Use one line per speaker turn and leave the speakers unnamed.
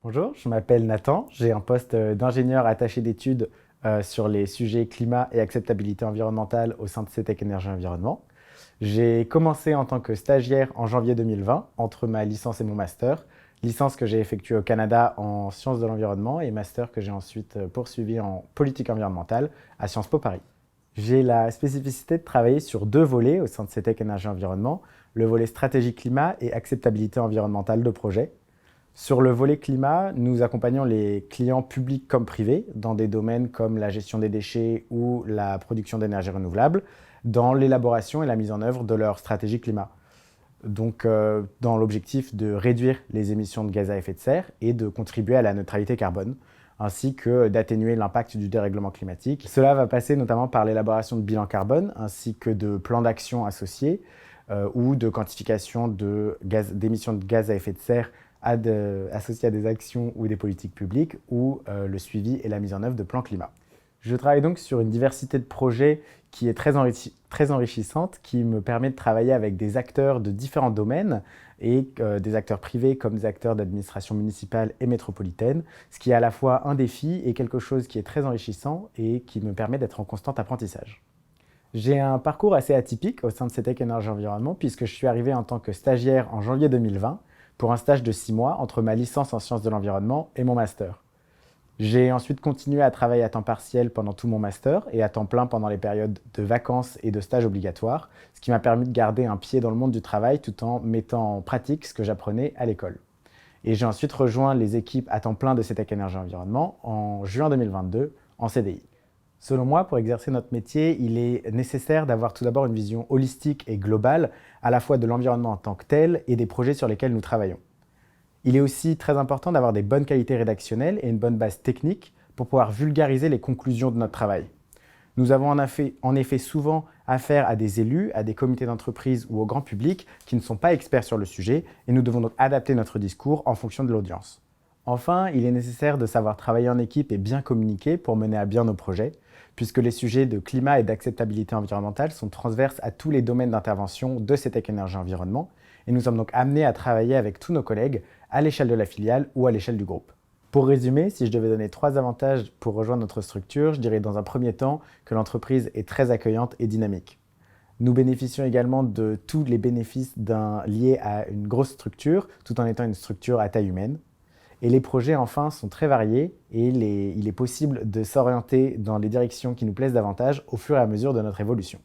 Bonjour, je m'appelle Nathan, j'ai un poste d'ingénieur attaché d'études sur les sujets climat et acceptabilité environnementale au sein de CETEC Énergie Environnement. J'ai commencé en tant que stagiaire en janvier 2020 entre ma licence et mon master, licence que j'ai effectuée au Canada en sciences de l'environnement et master que j'ai ensuite poursuivi en politique environnementale à Sciences Po Paris. J'ai la spécificité de travailler sur deux volets au sein de CETEC Énergie Environnement, le volet stratégie climat et acceptabilité environnementale de projet. Sur le volet climat, nous accompagnons les clients publics comme privés dans des domaines comme la gestion des déchets ou la production d'énergie renouvelable, dans l'élaboration et la mise en œuvre de leur stratégie climat. Donc, dans l'objectif de réduire les émissions de gaz à effet de serre et de contribuer à la neutralité carbone, ainsi que d'atténuer l'impact du dérèglement climatique. Cela va passer notamment par l'élaboration de bilans carbone, ainsi que de plans d'action associés, ou de quantification d'émissions de gaz à effet de serre associés à des actions ou des politiques publiques, ou le suivi et la mise en œuvre de plans climat. Je travaille donc sur une diversité de projets qui est très enrichissante, qui me permet de travailler avec des acteurs de différents domaines et des acteurs privés comme des acteurs d'administration municipale et métropolitaine, ce qui est à la fois un défi et quelque chose qui est très enrichissant et qui me permet d'être en constant apprentissage. J'ai un parcours assez atypique au sein de CETEC Énergie Environnement puisque je suis arrivé en tant que stagiaire en janvier 2020 pour un stage de 6 mois entre ma licence en sciences de l'environnement et mon master. J'ai ensuite continué à travailler à temps partiel pendant tout mon master et à temps plein pendant les périodes de vacances et de stages obligatoires, ce qui m'a permis de garder un pied dans le monde du travail tout en mettant en pratique ce que j'apprenais à l'école. Et j'ai ensuite rejoint les équipes à temps plein de CETEC Énergie Environnement en juin 2022 en CDI. Selon moi, pour exercer notre métier, il est nécessaire d'avoir tout d'abord une vision holistique et globale à la fois de l'environnement en tant que tel et des projets sur lesquels nous travaillons. Il est aussi très important d'avoir des bonnes qualités rédactionnelles et une bonne base technique pour pouvoir vulgariser les conclusions de notre travail. Nous avons en effet souvent affaire à des élus, à des comités d'entreprise ou au grand public qui ne sont pas experts sur le sujet et nous devons donc adapter notre discours en fonction de l'audience. Enfin, il est nécessaire de savoir travailler en équipe et bien communiquer pour mener à bien nos projets, puisque les sujets de climat et d'acceptabilité environnementale sont transverses à tous les domaines d'intervention de CETEC Énergie Environnement, et nous sommes donc amenés à travailler avec tous nos collègues à l'échelle de la filiale ou à l'échelle du groupe. Pour résumer, si je devais donner 3 avantages pour rejoindre notre structure, je dirais dans un premier temps que l'entreprise est très accueillante et dynamique. Nous bénéficions également de tous les bénéfices liés à une grosse structure, tout en étant une structure à taille humaine. Et les projets, enfin, sont très variés et il est possible de s'orienter dans les directions qui nous plaisent davantage au fur et à mesure de notre évolution.